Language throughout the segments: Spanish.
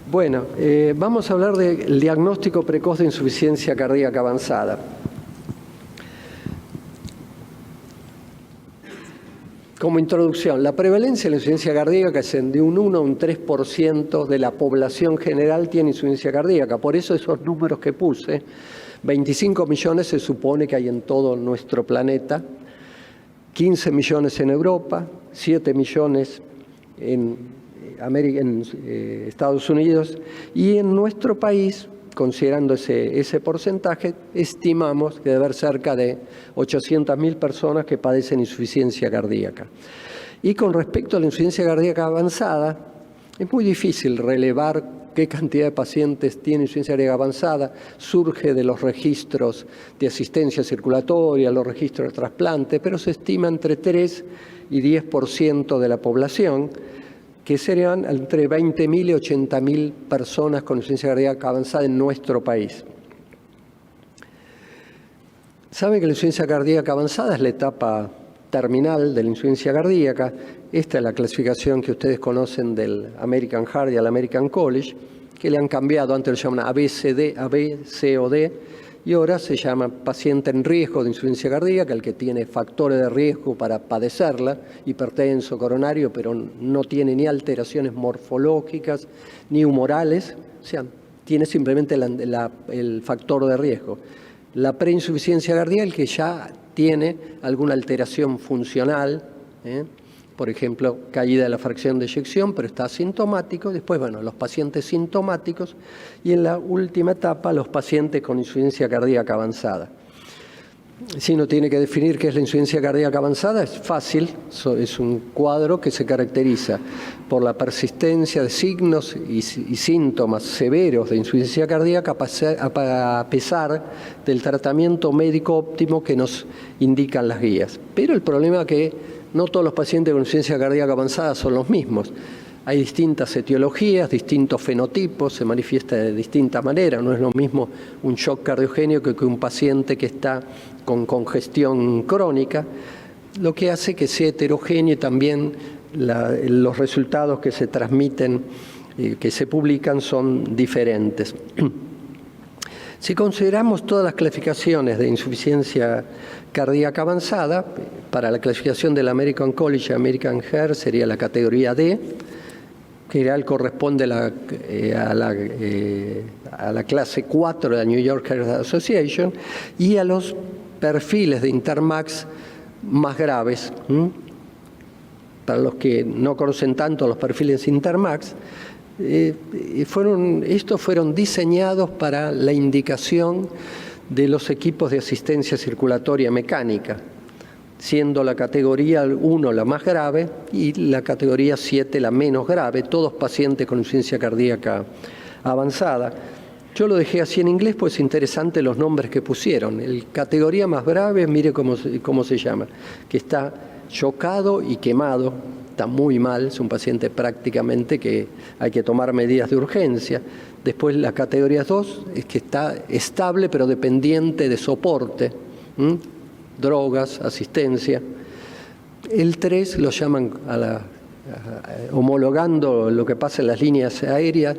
Bueno, vamos a hablar del diagnóstico precoz de insuficiencia cardíaca avanzada. Como introducción, la prevalencia de la insuficiencia cardíaca es de un 1 a un 3% de la población general tiene insuficiencia cardíaca. Por eso esos números que puse, 25 millones se supone que hay en todo nuestro planeta, 15 millones en Europa, 7 millones en Estados Unidos, y en nuestro país, considerando ese porcentaje, estimamos que debe haber cerca de 800.000 personas que padecen insuficiencia cardíaca. Y con respecto a la insuficiencia cardíaca avanzada, es muy difícil relevar qué cantidad de pacientes tienen insuficiencia cardíaca avanzada. Surge de los registros de asistencia circulatoria, los registros de trasplante, pero se estima entre 3 y 10% de la población, que serían entre 20.000 y 80.000 personas con insuficiencia cardíaca avanzada en nuestro país. Saben que la insuficiencia cardíaca avanzada es la etapa terminal de la insuficiencia cardíaca. Esta es la clasificación que ustedes conocen del American Heart y al American College, que le han cambiado. Antes lo llamaban ABCD, AB, C o D, y ahora se llama paciente en riesgo de insuficiencia cardíaca, el que tiene factores de riesgo para padecerla, hipertenso, coronario, pero no tiene ni alteraciones morfológicas ni humorales, o sea, tiene simplemente el factor de riesgo. La preinsuficiencia cardíaca, el que ya tiene alguna alteración funcional, por ejemplo, caída de la fracción de eyección, pero está asintomático. Después, bueno, los pacientes sintomáticos y en la última etapa, los pacientes con insuficiencia cardíaca avanzada. Si uno tiene que definir qué es la insuficiencia cardíaca avanzada, es fácil. Es un cuadro que se caracteriza por la persistencia de signos y síntomas severos de insuficiencia cardíaca a pesar del tratamiento médico óptimo que nos indican las guías. Pero el problema es que no todos los pacientes con insuficiencia cardíaca avanzada son los mismos. Hay distintas etiologías, distintos fenotipos, se manifiesta de distinta manera. No es lo mismo un shock cardiogénico que un paciente que está con congestión crónica, lo que hace que sea heterogéneo y también los resultados que se transmiten, que se publican, son diferentes. Si consideramos todas las clasificaciones de insuficiencia cardíaca avanzada, para la clasificación del American College y American Heart sería la categoría D, que en general corresponde a la clase 4 de la New York Heart Association, y a los perfiles de Intermax más graves. Para los que no conocen tanto los perfiles Intermax, estos fueron diseñados para la indicación de los equipos de asistencia circulatoria mecánica, siendo la categoría 1 la más grave y la categoría 7 la menos grave, todos pacientes con insuficiencia cardíaca avanzada. Yo lo dejé así en inglés, pues es interesante los nombres que pusieron. El categoría más grave, mire cómo se llama, que está chocado y quemado, está muy mal, es un paciente prácticamente que hay que tomar medidas de urgencia. Después la categoría 2 es que está estable pero dependiente de soporte, drogas, asistencia. El 3 lo llaman, homologando lo que pasa en las líneas aéreas,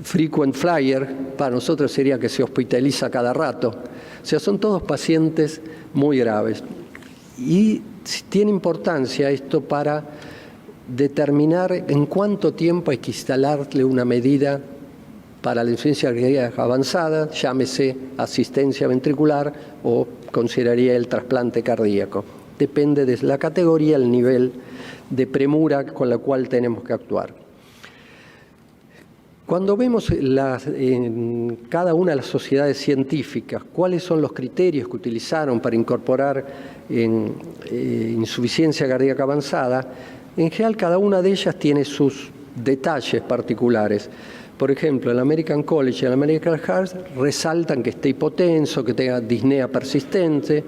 frequent flyer, para nosotros sería que se hospitaliza cada rato. O sea, son todos pacientes muy graves. Y tiene importancia esto para determinar en cuánto tiempo hay que instalarle una medida para la insuficiencia cardíaca avanzada, llámese asistencia ventricular o consideraría el trasplante cardíaco. Depende de la categoría, el nivel de premura con la cual tenemos que actuar. Cuando vemos en cada una de las sociedades científicas cuáles son los criterios que utilizaron para incorporar en insuficiencia cardíaca avanzada, en general cada una de ellas tiene sus detalles particulares. Por ejemplo, el American College y el American Heart resaltan que esté hipotenso, que tenga disnea persistente.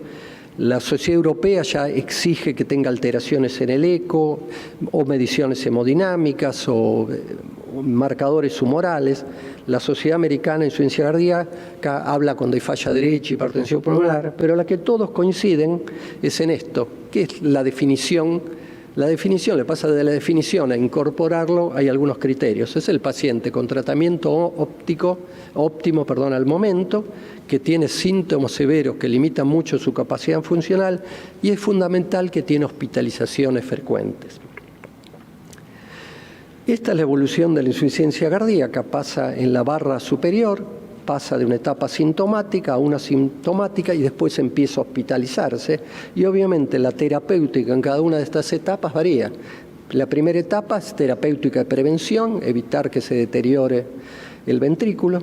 La Sociedad Europea ya exige que tenga alteraciones en el eco, o mediciones hemodinámicas, o marcadores humorales. La Sociedad Americana de Insuficiencia Cardíaca habla cuando hay falla derecha, hipertensión pulmonar, pero la que todos coinciden es en esto, que es la definición La definición, le pasa de la definición a incorporarlo, hay algunos criterios. Es el paciente con tratamiento óptimo al momento, que tiene síntomas severos que limitan mucho su capacidad funcional y es fundamental que tiene hospitalizaciones frecuentes. Esta es la evolución de la insuficiencia cardíaca, pasa en la barra superior, pasa de una etapa sintomática a una asintomática y después empieza a hospitalizarse y obviamente la terapéutica en cada una de estas etapas varía. La primera etapa es terapéutica de prevención, evitar que se deteriore el ventrículo.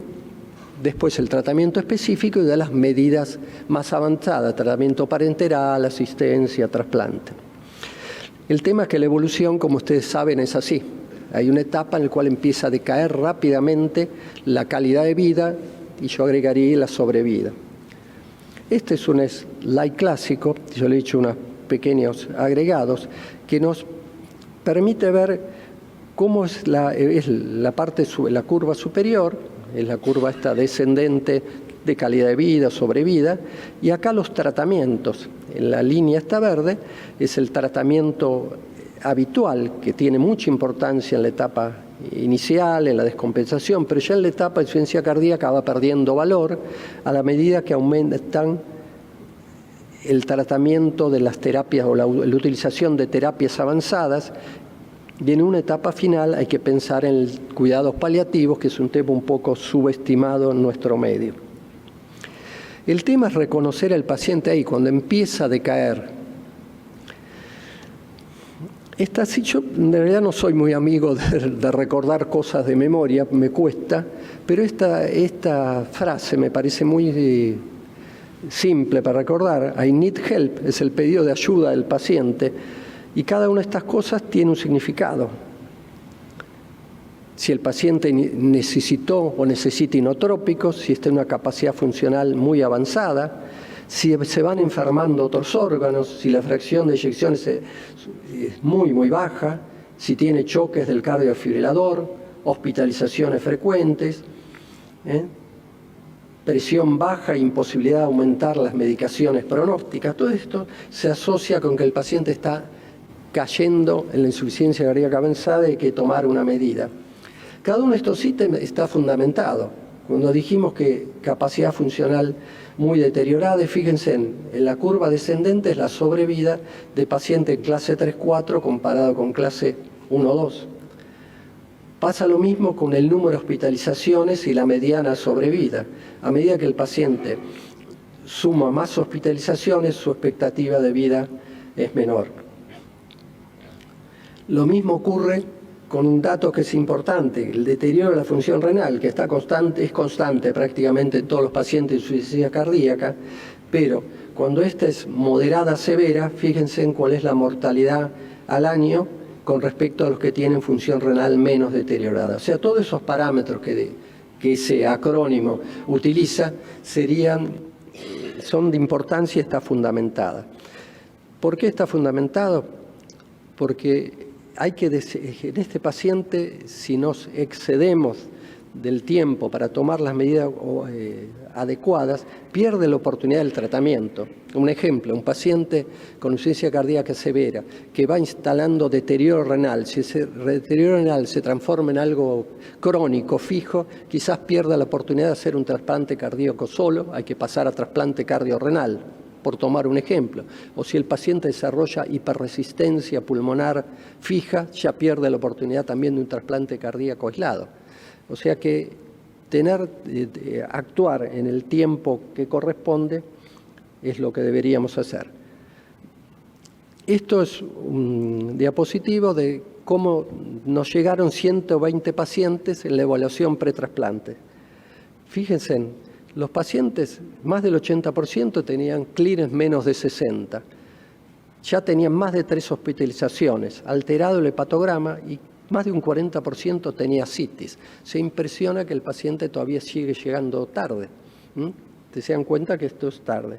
Después el tratamiento específico y de las medidas más avanzadas, tratamiento parenteral, asistencia, trasplante. El tema es que la evolución, como ustedes saben, es así. Hay una etapa en la cual empieza a decaer rápidamente la calidad de vida y yo agregaría la sobrevida. Este es un slide clásico, yo le he hecho unos pequeños agregados, que nos permite ver cómo es la curva superior, es la curva esta descendente de calidad de vida, sobrevida, y acá los tratamientos. En la línea esta verde es el tratamiento habitual, que tiene mucha importancia en la etapa inicial, en la descompensación, pero ya en la etapa de insuficiencia cardíaca va perdiendo valor a la medida que aumentan el tratamiento de las terapias o la utilización de terapias avanzadas. Y en una etapa final hay que pensar en cuidados paliativos, que es un tema un poco subestimado en nuestro medio. El tema es reconocer al paciente ahí, cuando empieza a decaer. Yo en realidad no soy muy amigo de recordar cosas de memoria, me cuesta, pero esta frase me parece muy simple para recordar. I need help es el pedido de ayuda del paciente y cada una de estas cosas tiene un significado. Si el paciente necesitó o necesita inotrópicos, si está en una capacidad funcional muy avanzada, si se van enfermando otros órganos, si la fracción de eyecciones es muy baja, si tiene choques del cardiofibrilador, hospitalizaciones frecuentes, presión baja e imposibilidad de aumentar las medicaciones pronósticas. Todo esto se asocia con que el paciente está cayendo en la insuficiencia cardíaca avanzada y hay que tomar una medida. Cada uno de estos ítems está fundamentado. Cuando dijimos que capacidad funcional muy deteriorada, fíjense en la curva descendente es la sobrevida de paciente en clase 3-4 comparado con clase 1-2. Pasa lo mismo con el número de hospitalizaciones y la mediana sobrevida. A medida que el paciente suma más hospitalizaciones, su expectativa de vida es menor. Lo mismo ocurre con un dato que es importante, el deterioro de la función renal, que es constante prácticamente en todos los pacientes de insuficiencia cardíaca, pero cuando esta es moderada severa, fíjense en cuál es la mortalidad al año con respecto a los que tienen función renal menos deteriorada. O sea, todos esos parámetros que ese acrónimo utiliza son de importancia y está fundamentada. ¿Por qué está fundamentado? Porque en este paciente, si nos excedemos del tiempo para tomar las medidas adecuadas, pierde la oportunidad del tratamiento. Un ejemplo, un paciente con insuficiencia cardíaca severa que va instalando deterioro renal, si ese deterioro renal se transforma en algo crónico, fijo, quizás pierda la oportunidad de hacer un trasplante cardíaco solo, hay que pasar a trasplante cardiorrenal, por tomar un ejemplo. O si el paciente desarrolla hiperresistencia pulmonar fija, ya pierde la oportunidad también de un trasplante cardíaco aislado. O sea que actuar en el tiempo que corresponde es lo que deberíamos hacer. Esto es un diapositivo de cómo nos llegaron 120 pacientes en la evaluación pretrasplante. Fíjense, los pacientes, más del 80% tenían clearance menos de 60. Ya tenían más de 3 hospitalizaciones, alterado el hepatograma y más de un 40% tenía citis. Se impresiona que el paciente todavía sigue llegando tarde. Se dan cuenta que esto es tarde.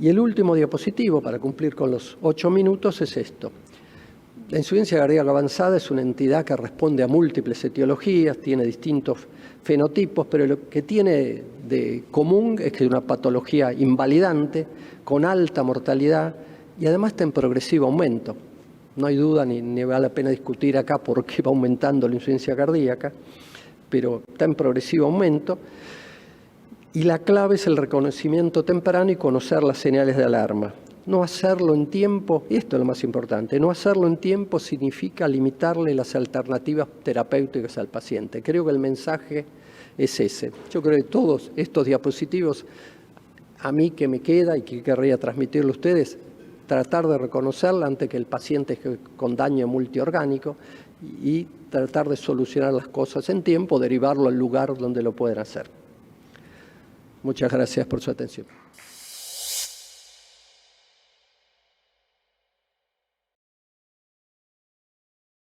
Y el último diapositivo, para cumplir con los 8 minutos, es esto. La insuficiencia cardíaca avanzada es una entidad que responde a múltiples etiologías, tiene distintos fenotipos, pero lo que tiene de común es que es una patología invalidante, con alta mortalidad y además está en progresivo aumento. No hay duda ni vale la pena discutir acá por qué va aumentando la insuficiencia cardíaca, pero está en progresivo aumento. Y la clave es el reconocimiento temprano y conocer las señales de alarma. No hacerlo en tiempo, y esto es lo más importante, no hacerlo en tiempo significa limitarle las alternativas terapéuticas al paciente. Creo que el mensaje es ese. Yo creo que todos estos diapositivos, a mí que me queda y que querría transmitirle a ustedes, tratar de reconocerla antes que el paciente con daño multiorgánico y tratar de solucionar las cosas en tiempo, derivarlo al lugar donde lo pueden hacer. Muchas gracias por su atención.